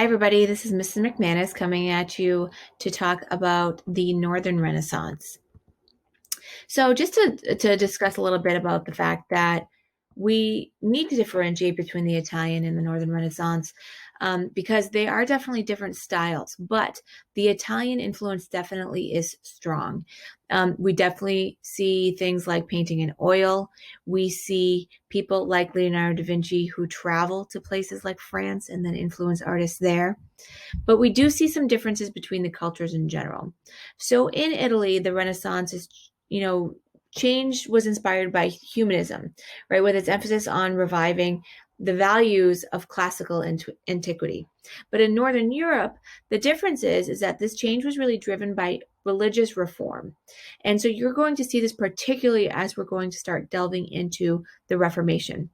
Hi, everybody. This is Mrs. McManus coming at you to talk about the Northern Renaissance. So, just to discuss a little bit about the fact that we need to differentiate between the Italian and the Northern Renaissance because they are definitely different styles, but the Italian influence definitely is strong. We definitely see things like painting in oil. We see people like Leonardo da Vinci who travel to places like France and then influence artists there. But we do see some differences between the cultures in general. So in Italy, the Renaissance is, change was inspired by humanism, right, with its emphasis on reviving the values of classical antiquity. But in Northern Europe, the difference is that this change was really driven by religious reform. And so you're going to see this particularly as we're going to start delving into the Reformation.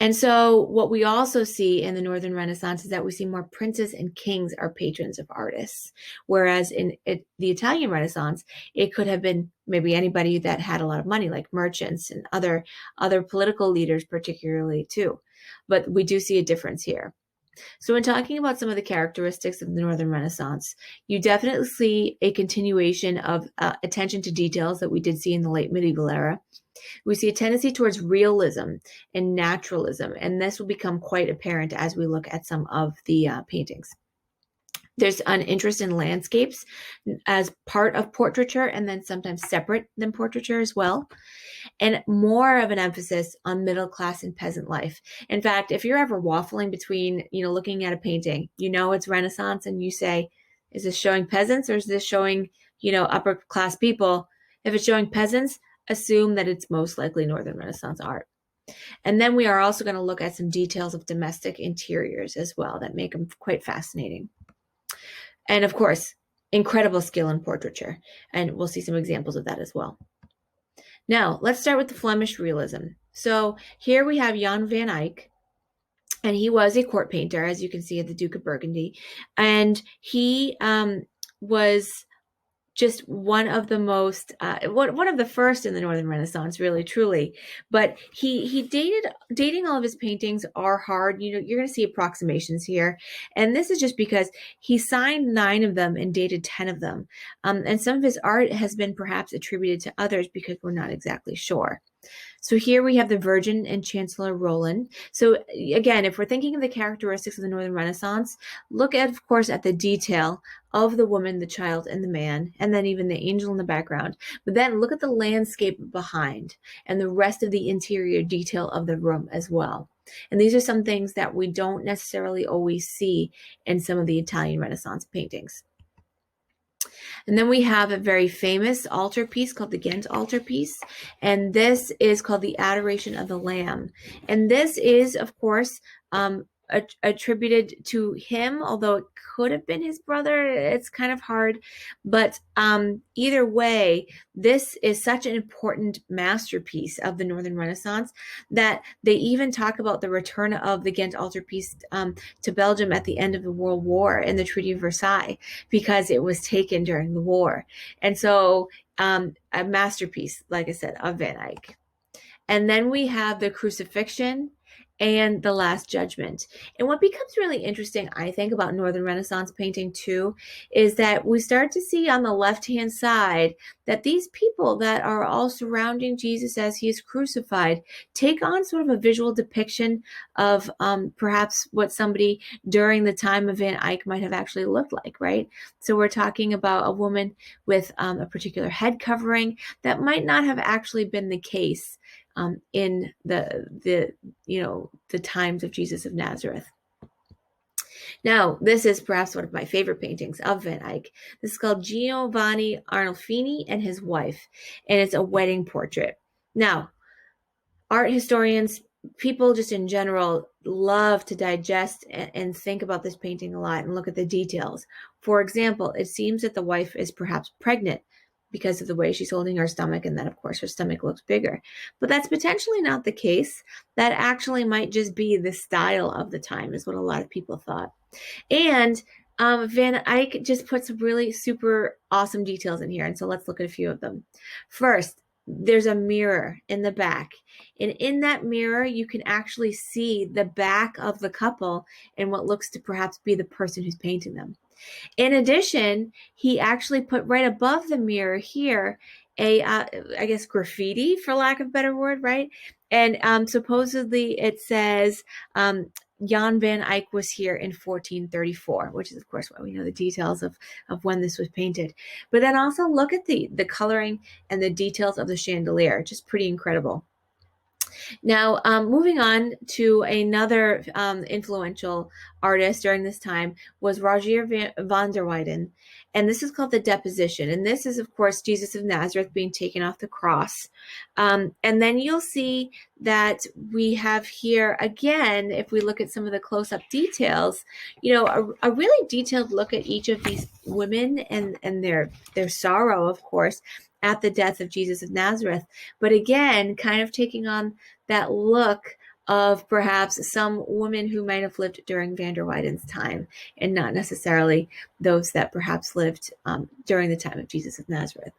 And so, what we also see in the Northern Renaissance is that we see more princes and kings are patrons of artists. Whereas in the Italian Renaissance, it could have been maybe anybody that had a lot of money, like merchants and other political leaders, particularly too. But we do see a difference here. So, in talking about some of the characteristics of the Northern Renaissance, you definitely see a continuation of attention to details that we did see in the late medieval era. We see a tendency towards realism and naturalism, and this will become quite apparent as we look at some of the paintings. There's an interest in landscapes as part of portraiture and then sometimes separate than portraiture as well, and more of an emphasis on middle class and peasant life. In fact, if you're ever waffling between, looking at a painting, it's Renaissance and you say, is this showing peasants or is this showing, upper class people? If it's showing peasants, assume that it's most likely Northern Renaissance art. And then we are also going to look at some details of domestic interiors as well that make them quite fascinating. And of course, incredible skill in portraiture. And we'll see some examples of that as well. Now, let's start with the Flemish realism. So here we have Jan van Eyck, and he was a court painter, as you can see, at the Duke of Burgundy. And he was just one of the most one of the first in the Northern Renaissance, really, truly. But he dating all of his paintings are hard. You're going to see approximations here, and this is just because he signed 9 of them and dated 10 of them, and some of his art has been perhaps attributed to others because we're not exactly sure. So here we have the Virgin and Chancellor Roland. So again, if we're thinking of the characteristics of the Northern Renaissance, look at, of course, at the detail of the woman, the child, and the man, and then even the angel in the background. But then look at the landscape behind and the rest of the interior detail of the room as well. And these are some things that we don't necessarily always see in some of the Italian Renaissance paintings. And then we have a very famous altarpiece called the Ghent altarpiece. And this is called the Adoration of the Lamb. And this is, of course, attributed to him, although it could have been his brother. It's kind of hard. But either way, this is such an important masterpiece of the Northern Renaissance that they even talk about the return of the Ghent altarpiece to Belgium at the end of the World War in the Treaty of Versailles, because it was taken during the war. And so a masterpiece, like I said, of Van Eyck. And then we have the Crucifixion and the Last Judgment. And what becomes really interesting, I think, about Northern Renaissance painting too, is that we start to see on the left-hand side that these people that are all surrounding Jesus as he is crucified take on sort of a visual depiction of perhaps what somebody during the time of Van Eyck might have actually looked like, right? So we're talking about a woman with a particular head covering that might not have actually been the case in the times of Jesus of Nazareth. Now, this is perhaps one of my favorite paintings of Van Eyck. This is called Giovanni Arnolfini and his wife, and it's a wedding portrait. Now, art historians, people just in general, love to digest and think about this painting a lot and look at the details. For example, it seems that the wife is perhaps pregnant because of the way she's holding her stomach, and then, of course, her stomach looks bigger. But that's potentially not the case. That actually might just be the style of the time, is what a lot of people thought. And Van Eyck just put some really super awesome details in here, and so let's look at a few of them. First, there's a mirror in the back. And in that mirror, you can actually see the back of the couple and what looks to perhaps be the person who's painting them. In addition, he actually put right above the mirror here I guess graffiti, for lack of a better word, right? And supposedly it says Jan van Eyck was here in 1434, which is of course why we know the details of when this was painted. But then also look at the coloring and the details of the chandelier, just pretty incredible. Now, moving on to another influential artist during this time was Rogier van der Weyden, and this is called The Deposition. And this is, of course, Jesus of Nazareth being taken off the cross. And then you'll see that we have here, again, if we look at some of the close-up details, a really detailed look at each of these women and their sorrow, of course, at the death of Jesus of Nazareth. But again, kind of taking on that look of perhaps some women who might have lived during van der Weyden's time and not necessarily those that perhaps lived during the time of Jesus of Nazareth.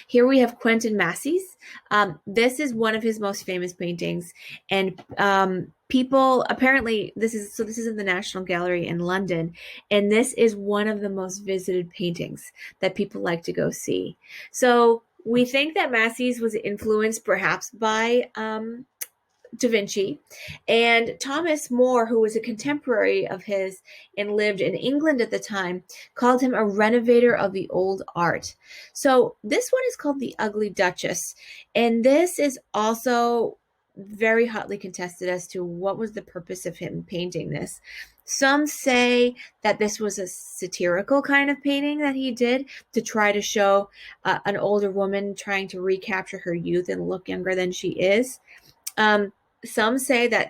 Here we have Quentin Massey's. This is one of his most famous paintings, and people apparently this is in the National Gallery in London, and this is one of the most visited paintings that people like to go see. So we think that Massey's was influenced perhaps by Da Vinci, and Thomas More, who was a contemporary of his and lived in England at the time, called him a renovator of the old art. So this one is called The Ugly Duchess, and this is also very hotly contested as to what was the purpose of him painting this. Some say that this was a satirical kind of painting that he did to try to show an older woman trying to recapture her youth and look younger than she is. Some say that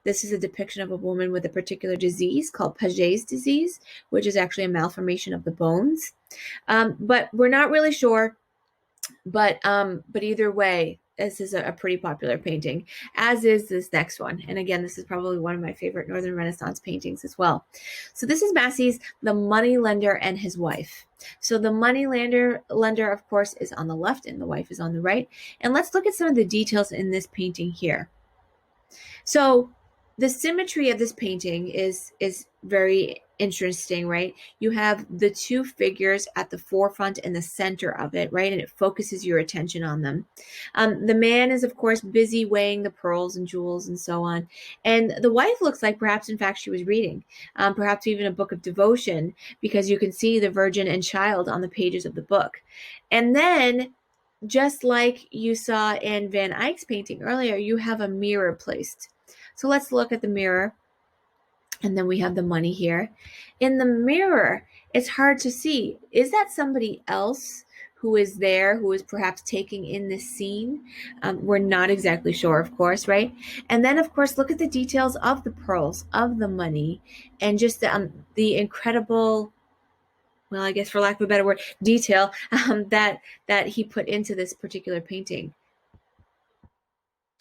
this is a depiction of a woman with a particular disease called Paget's disease, which is actually a malformation of the bones. But we're not really sure. But either way, this is a pretty popular painting, as is this next one. And again, this is probably one of my favorite Northern Renaissance paintings as well. So this is Massey's The Moneylender and His Wife. So the moneylender, of course, is on the left and the wife is on the right. And let's look at some of the details in this painting here. So the symmetry of this painting is very interesting, right? You have the two figures at the forefront and the center of it, right? And it focuses your attention on them. The man is, of course, busy weighing the pearls and jewels and so on. And the wife looks like perhaps, in fact, she was reading, perhaps even a book of devotion, because you can see the Virgin and Child on the pages of the book. And then, just like you saw in Van Eyck's painting earlier, you have a mirror placed. So let's look at the mirror. And then we have the money here. In the mirror, it's hard to see. Is that somebody else who is there, who is perhaps taking in this scene? We're not exactly sure, of course, right? And then, of course, look at the details of the pearls, of the money, and just the incredible, well, I guess for lack of a better word, detail that he put into this particular painting.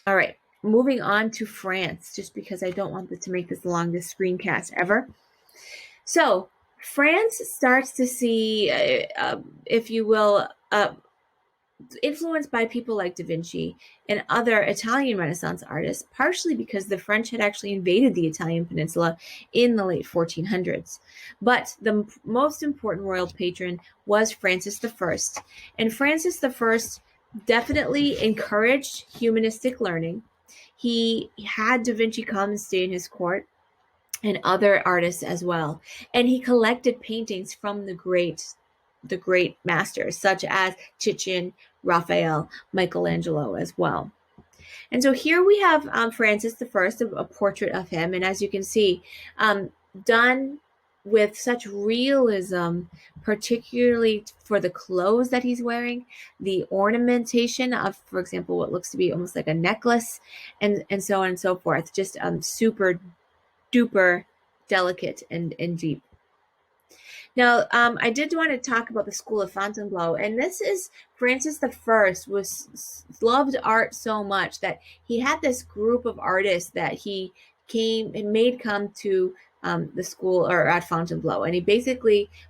All right. Moving on to France, just because I don't want to make this the longest screencast ever. So France starts to see, if you will, influenced by people like Da Vinci and other Italian Renaissance artists, partially because the French had actually invaded the Italian peninsula in the late 1400s. But the most important royal patron was Francis I. And Francis I definitely encouraged humanistic learning. He had Da Vinci come and stay in his court, and other artists as well. And he collected paintings from the great masters, such as Titian, Raphael, Michelangelo as well. And so here we have Francis I, a portrait of him. And as you can see, done with such realism, particularly for the clothes that he's wearing, the ornamentation of, for example, what looks to be almost like a necklace, and so on and so forth. Just super duper delicate and deep. Now, I did want to talk about the school of Fontainebleau, and this is Francis I loved art so much that he had this group of artists that he come to the school or at Fontainebleau. And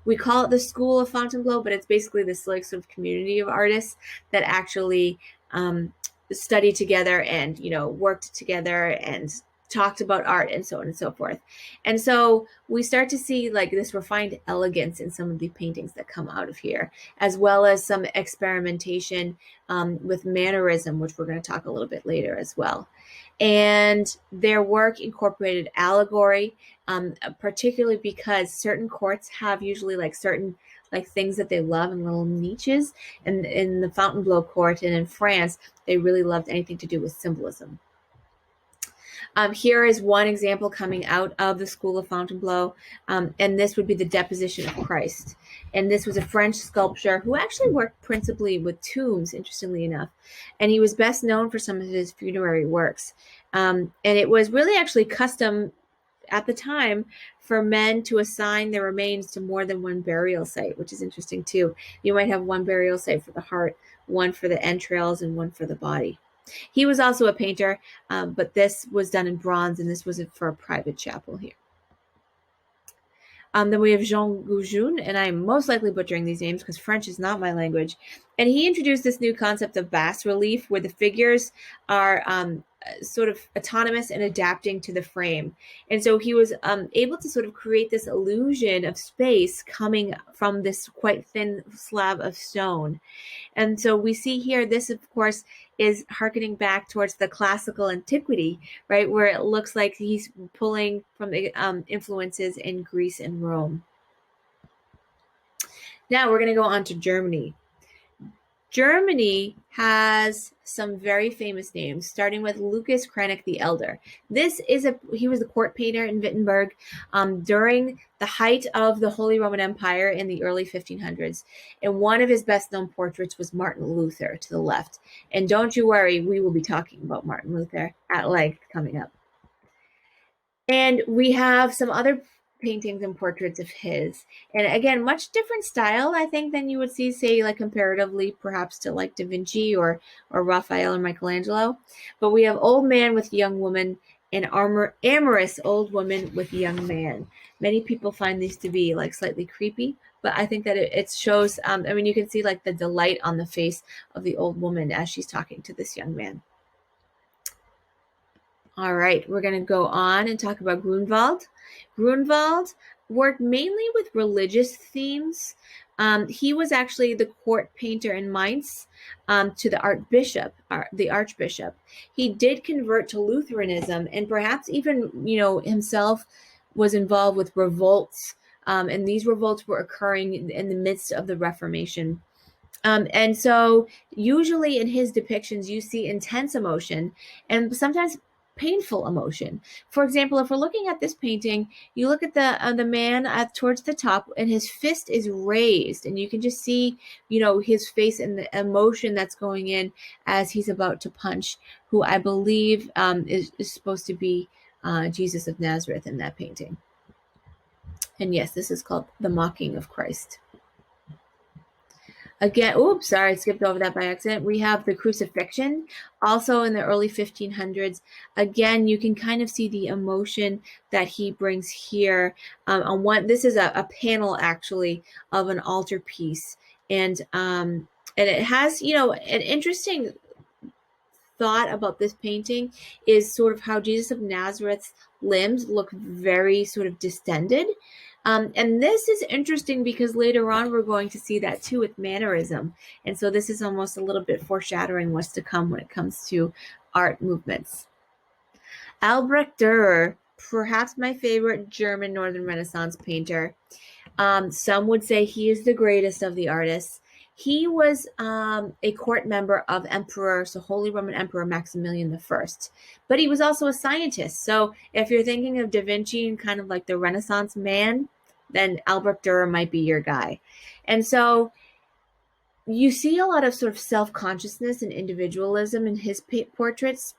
we call it the School of Fontainebleau, but it's basically this like sort of community of artists that actually studied together and, worked together and talked about art and so on and so forth. And so we start to see like this refined elegance in some of the paintings that come out of here, as well as some experimentation with mannerism, which we're going to talk a little bit later as well. And their work incorporated allegory, particularly because certain courts have usually like certain like things that they love in little niches. And in the Fontainebleau court and in France, they really loved anything to do with symbolism. Here is one example coming out of the School of Fontainebleau, and this would be the Deposition of Christ. And this was a French sculptor who actually worked principally with tombs, interestingly enough. And he was best known for some of his funerary works. And it was really actually custom at the time for men to assign their remains to more than one burial site, which is interesting too. You might have one burial site for the heart, one for the entrails, and one for the body. He was also a painter, but this was done in bronze, and this was for a private chapel here. Then we have Jean Goujon, and I'm most likely butchering these names because French is not my language. And he introduced this new concept of bas relief, where the figures are sort of autonomous and adapting to the frame. And so he was able to sort of create this illusion of space coming from this quite thin slab of stone. And so we see here, this of course is hearkening back towards the classical antiquity, right, where it looks like he's pulling from the influences in Greece and Rome. Now we're going to go on to Germany. Germany has some very famous names, starting with Lucas Cranach the Elder. He was a court painter in Wittenberg during the height of the Holy Roman Empire in the early 1500s. And one of his best-known portraits was Martin Luther to the left. And don't you worry, we will be talking about Martin Luther at length coming up. And we have some other paintings and portraits of his, and again, much different style, I think, than you would see, say, like comparatively perhaps to like Da Vinci or Raphael or Michelangelo. But we have old man with young woman and amorous old woman with young man. Many people find these to be like slightly creepy, but I think that it shows, you can see like the delight on the face of the old woman as she's talking to this young man. All right, we're going to go on and talk about Grunwald. Grunwald worked mainly with religious themes. He was actually the court painter in Mainz to the archbishop. He did convert to Lutheranism, and perhaps even, himself was involved with revolts. And these revolts were occurring in the midst of the Reformation. And so usually in his depictions, you see intense emotion and sometimes painful emotion. For example, if we're looking at this painting, you look at the man towards the top, and his fist is raised, and you can just see, his face and the emotion that's going in as he's about to punch, who I believe is supposed to be Jesus of Nazareth in that painting. And yes, this is called The Mocking of Christ. Again, oops, sorry, I skipped over that by accident. We have the Crucifixion, also in the early 1500s. Again, you can kind of see the emotion that he brings here. This is a panel, actually, of an altarpiece. And it has, an interesting thought about this painting is sort of how Jesus of Nazareth's limbs look very sort of distended. And this is interesting because later on we're going to see that too with mannerism. And so this is almost a little bit foreshadowing what's to come when it comes to art movements. Albrecht Dürer, perhaps my favorite German Northern Renaissance painter. Some would say he is the greatest of the artists. He was a court member of Holy Roman Emperor Maximilian I. But he was also a scientist. So if you're thinking of Da Vinci and kind of like the Renaissance man, then Albrecht Dürer might be your guy. And so you see a lot of sort of self-consciousness and individualism in his portraits.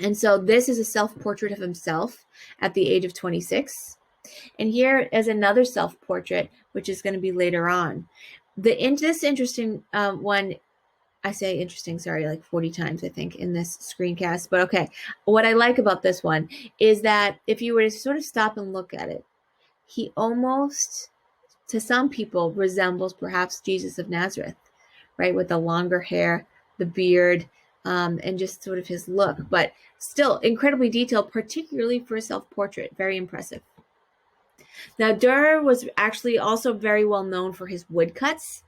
And so this is a self-portrait of himself at the age of 26. And here is another self-portrait, which is going to be later on. This interesting one I say interesting, sorry, like 40 times, I think, in this screencast. But okay, what I like about this one is that if you were to sort of stop and look at it, he almost, to some people, resembles perhaps Jesus of Nazareth, right? With the longer hair, the beard, and just sort of his look. But still incredibly detailed, particularly for a self-portrait. Very impressive. Now, Durer was actually also very well known for his woodcuts.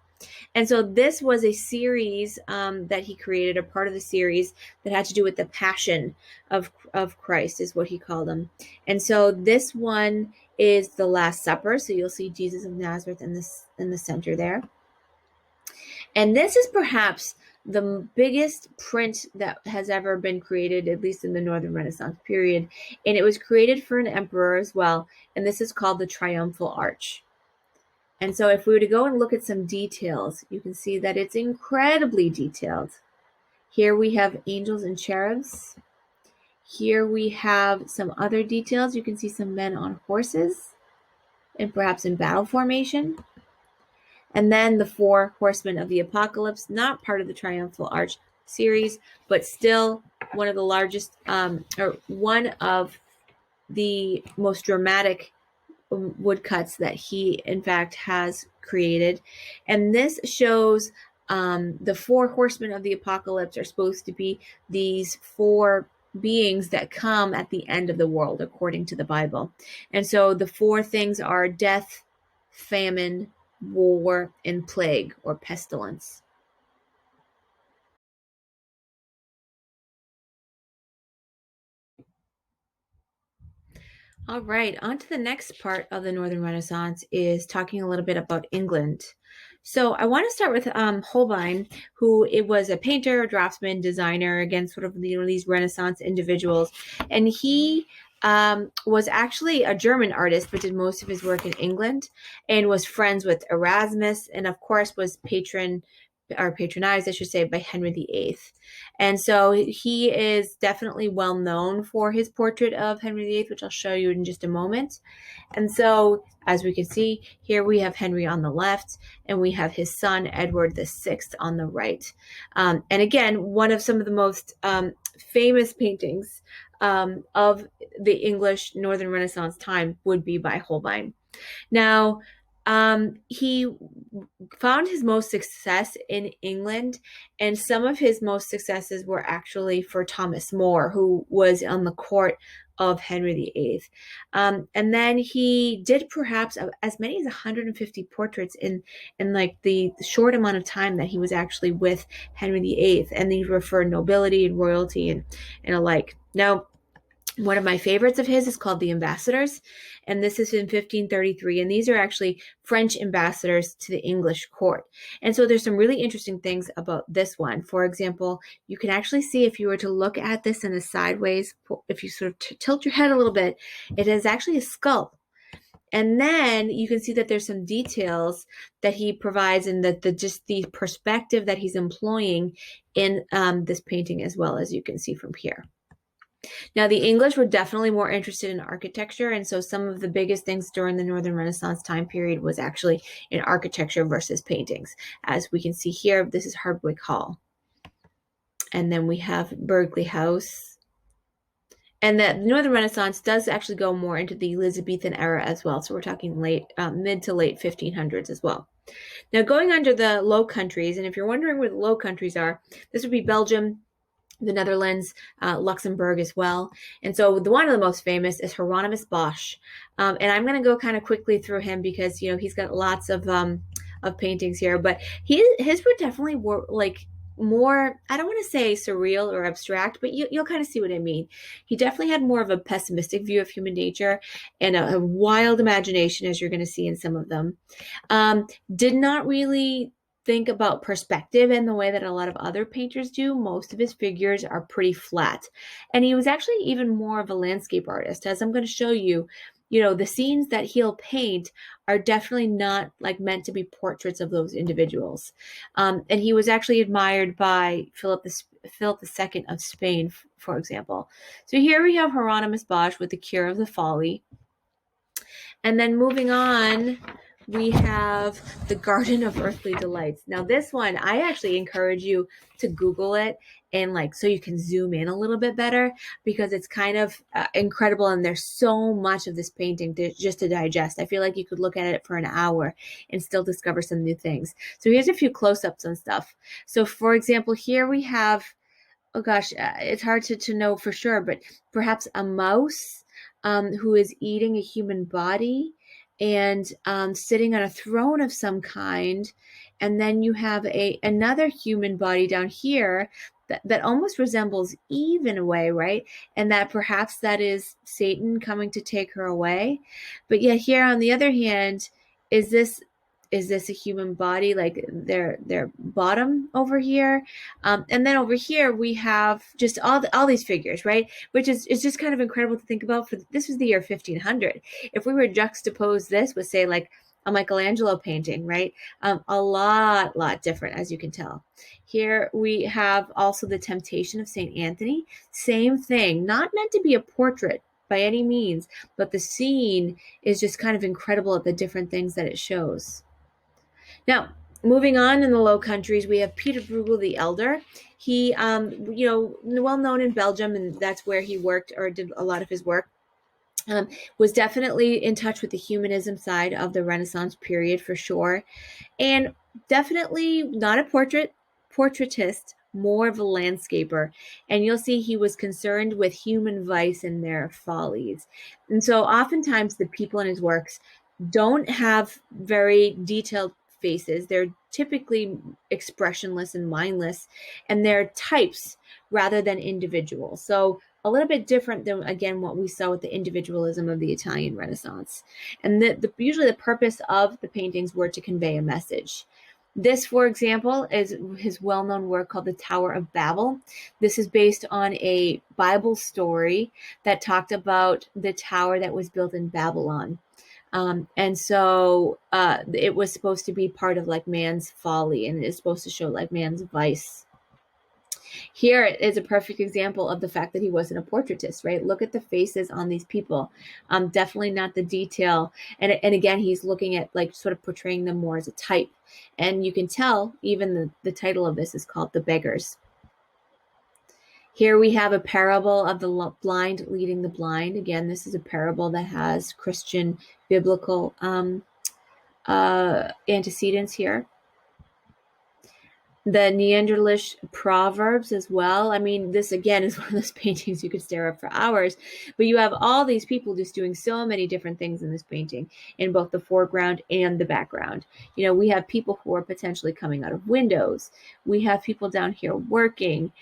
And so this was a series that he created, a part of the series that had to do with the passion of Christ, is what he called them. And so this one is the Last Supper. So you'll see Jesus of Nazareth in the center there. And this is perhaps the biggest print that has ever been created, at least in the Northern Renaissance period. And it was created for an emperor as well. And this is called the Triumphal Arch. And so if we were to go and look at some details, you can see that it's incredibly detailed. Here we have angels and cherubs. Here we have some other details. You can see some men on horses and perhaps in battle formation. And then the 4 horsemen of the apocalypse, not part of the Triumphal Arch series, but still one of the largest, or one of the most dramatic woodcuts that he in fact has created. And this shows the 4 horsemen of the apocalypse are supposed to be these 4 beings that come at the end of the world according to the Bible. And so the 4 things are death, famine, war, and plague or pestilence. All right, on to the next part of the Northern Renaissance is talking a little bit about England. So I want to start with Holbein, who it was a painter, draftsman, designer, again, sort of these Renaissance individuals. And he was actually a German artist, but did most of his work in England and was friends with Erasmus and, of course, was patronized, I should say, by Henry VIII. And so he is definitely well known for his portrait of Henry VIII, which I'll show you in just a moment. And so, as we can see, here we have Henry on the left, and we have his son, Edward VI, on the right. And again, one of some of the most famous paintings of the English Northern Renaissance time would be by Holbein. Now, he found his most success in England, and some of his most successes were actually for Thomas More, who was on the court of Henry VIII. And then he did perhaps as many as 150 portraits in like the short amount of time that he was actually with Henry VIII, and these were for nobility and royalty and alike. Now, one of my favorites of his is called The Ambassadors, and this is in 1533, and these are actually French ambassadors to the English court. And so there's some really interesting things about this one. For example, you can actually see, if you were to look at this in a sideways, if you sort of tilt your head a little bit, it is actually a skull. And then you can see that there's some details that he provides, and that just the perspective that he's employing in this painting as well, as you can see from here. Now, the English were definitely more interested in architecture, and so some of the biggest things during the Northern Renaissance time period was actually in architecture versus paintings. As we can see here, this is Hardwick Hall. And then we have Burghley House. And the Northern Renaissance does actually go more into the Elizabethan era as well, so we're talking mid to late 1500s as well. Now, going under the Low Countries, and if you're wondering where the Low Countries are, this would be Belgium, the Netherlands, Luxembourg as well. And so one of the most famous is Hieronymus Bosch. And I'm going to go kind of quickly through him because, you know, he's got lots of paintings here, but his were definitely like more, I don't want to say surreal or abstract, but you'll kind of see what I mean. He definitely had more of a pessimistic view of human nature and a wild imagination, as you're going to see in some of them. Did not really think about perspective in the way that a lot of other painters do. Most of his figures are pretty flat. And he was actually even more of a landscape artist. As I'm going to show you, you know, the scenes that he'll paint are definitely not like meant to be portraits of those individuals. And he was actually admired by Philip II of Spain, for example. So here we have Hieronymus Bosch with The Cure of the Folly. And then moving on, we have the Garden of Earthly Delights. Now, this one, I actually encourage you to Google it and like so you can zoom in a little bit better because it's kind of incredible. And there's so much of this painting just to digest. I feel like you could look at it for an hour and still discover some new things. So here's a few close-ups and stuff. So, for example, here we have, oh gosh, it's hard to know for sure, but perhaps a mouse who is eating a human body and sitting on a throne of some kind. And then you have another human body down here that almost resembles Eve in a way, right? And that perhaps that is Satan coming to take her away. But yet here on the other hand, is this a human body, like their bottom over here? And then over here we have just all these figures, right? Which is just kind of incredible to think about. For this was the year 1500. If we were to juxtapose this with, say, like a Michelangelo painting, right? A lot different, as you can tell. Here we have also the Temptation of Saint Anthony. Same thing, not meant to be a portrait by any means, but the scene is just kind of incredible at the different things that it shows. Now, moving on in the Low Countries, we have Peter Bruegel the Elder. He, well known in Belgium, and that's where he worked or did a lot of his work. Was definitely in touch with the humanism side of the Renaissance period for sure, and definitely not a portraitist, more of a landscaper. And you'll see he was concerned with human vice and their follies. And so oftentimes the people in his works don't have very detailed faces. They're typically expressionless and mindless, and they're types rather than individuals. So a little bit different than, again, what we saw with the individualism of the Italian Renaissance. And usually the purpose of the paintings were to convey a message. This, for example, is his well-known work called The Tower of Babel. This is based on a Bible story that talked about the tower that was built in Babylon. And so it was supposed to be part of like man's folly, and it's supposed to show like man's vice. Here is a perfect example of the fact that he wasn't a portraitist, right? Look at the faces on these people. Definitely not the detail. And again, he's looking at like sort of portraying them more as a type. And you can tell even the title of this is called The Beggars. Here we have a parable of the blind leading the blind. Again, this is a parable that has Christian biblical antecedents here. The Neanderthalish proverbs as well. I mean, this again is one of those paintings you could stare at for hours, but you have all these people just doing so many different things in this painting in both the foreground and the background. You know, we have people who are potentially coming out of windows. We have people down here working.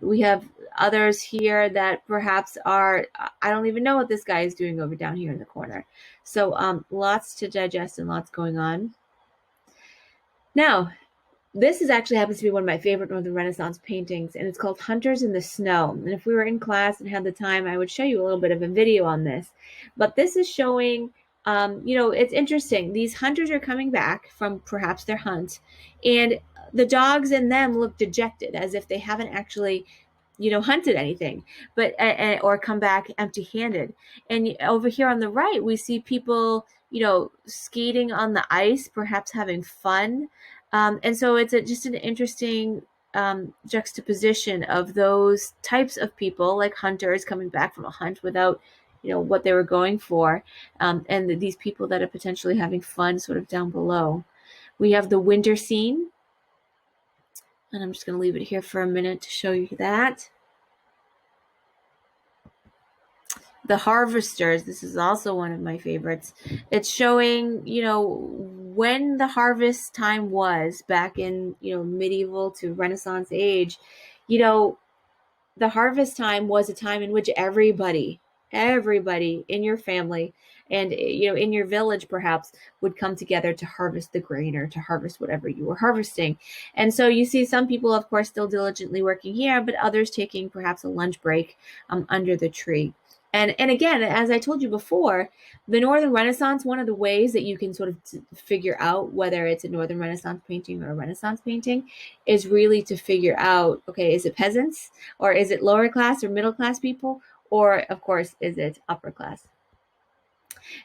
We have others here that perhaps are, I don't even know what this guy is doing over down here in the corner. So lots to digest and lots going on. Now, this actually happens to be one of my favorite Northern Renaissance paintings, and it's called Hunters in the Snow. And if we were in class and had the time, I would show you a little bit of a video on this. But this is showing, it's interesting. These hunters are coming back from perhaps their hunt, and the dogs in them look dejected, as if they haven't actually hunted anything, but or come back empty-handed. And over here on the right, we see people, skating on the ice, perhaps having fun. And so it's just an interesting juxtaposition of those types of people, like hunters coming back from a hunt without, what they were going for, and these people that are potentially having fun sort of down below. We have the winter scene, and I'm just going to leave it here for a minute to show you that. The Harvesters, this is also one of my favorites. It's showing, when the harvest time was back in, medieval to Renaissance age. The harvest time was a time in which everybody in your family and, in your village perhaps would come together to harvest the grain or to harvest whatever you were harvesting. And so you see some people, of course, still diligently working here, but others taking perhaps a lunch break under the tree. And again, as I told you before, the Northern Renaissance, one of the ways that you can sort of figure out whether it's a Northern Renaissance painting or a Renaissance painting is really to figure out, okay, is it peasants, or is it lower class or middle class people, or of course, is it upper class?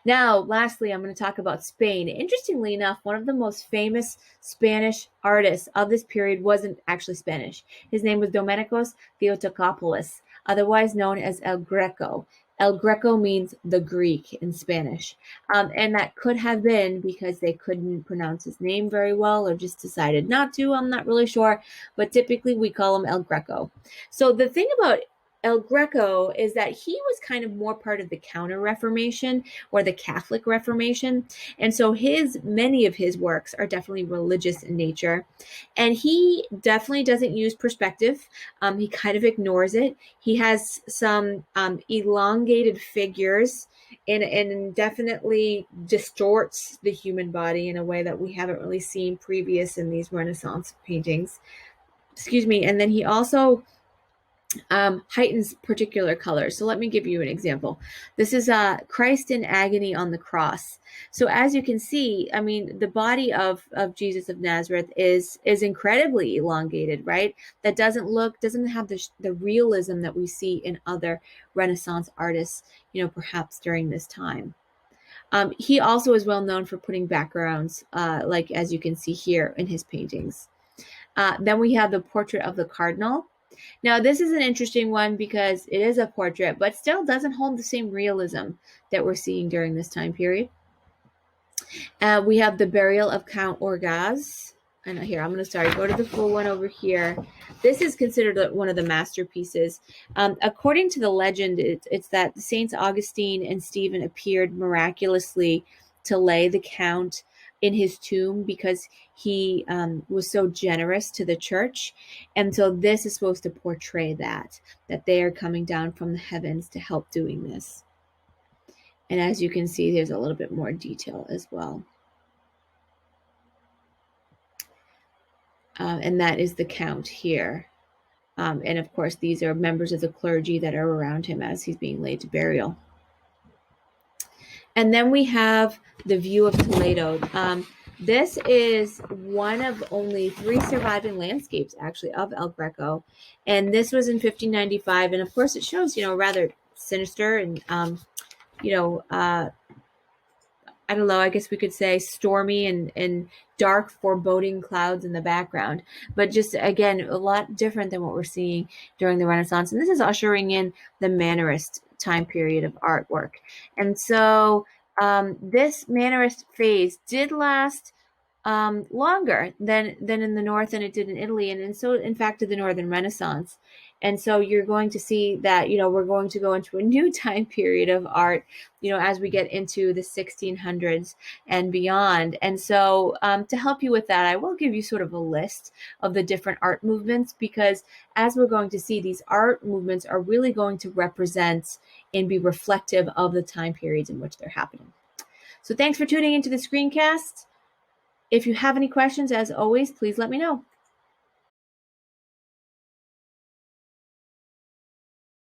Now, lastly, I'm going to talk about Spain. Interestingly enough, one of the most famous Spanish artists of this period wasn't actually Spanish. His name was Domenicos Theotokopoulos, otherwise known as El Greco. El Greco means the Greek in Spanish. And that could have been because they couldn't pronounce his name very well or just decided not to. I'm not really sure. But typically we call him El Greco. So the thing about El Greco is that he was kind of more part of the Counter Reformation or the Catholic Reformation. And so many of his works are definitely religious in nature. And he definitely doesn't use perspective. He kind of ignores it. He has some elongated figures and definitely distorts the human body in a way that we haven't really seen previous in these Renaissance paintings. Excuse me. And then he also heightens particular colors. So let me give you an example. This is Christ in agony on the cross. So as you can see, I mean, the body of Jesus of Nazareth is incredibly elongated, right? That doesn't have the realism that we see in other Renaissance artists, perhaps during this time. He also is well known for putting backgrounds, like as you can see here in his paintings. Then we have the portrait of the cardinal. Now, this is an interesting one because it is a portrait, but still doesn't hold the same realism that we're seeing during this time period. We have the burial of Count Orgaz. And here, I'm going to go to the full one over here. This is considered one of the masterpieces. According to the legend, it's that Saints Augustine and Stephen appeared miraculously to lay the Count in his tomb because he was so generous to the church. And so this is supposed to portray that they are coming down from the heavens to help doing this. And as you can see, there's a little bit more detail as well. And that is the Count here. And of course, these are members of the clergy that are around him as he's being laid to burial. And then we have the view of Toledo. This is one of only 3 surviving landscapes, actually, of El Greco. And this was in 1595. And of course, it shows, rather sinister and, I don't know, I guess we could say stormy and dark, foreboding clouds in the background. But just, again, a lot different than what we're seeing during the Renaissance. And this is ushering in the Mannerist time period of artwork. And so this Mannerist phase did last longer than in the North than it did in Italy. And so, in fact, did the Northern Renaissance. And so you're going to see that, we're going to go into a new time period of art, as we get into the 1600s and beyond. And so to help you with that, I will give you sort of a list of the different art movements, because as we're going to see, these art movements are really going to represent and be reflective of the time periods in which they're happening. So thanks for tuning into the Screencast. If you have any questions, as always, please let me know.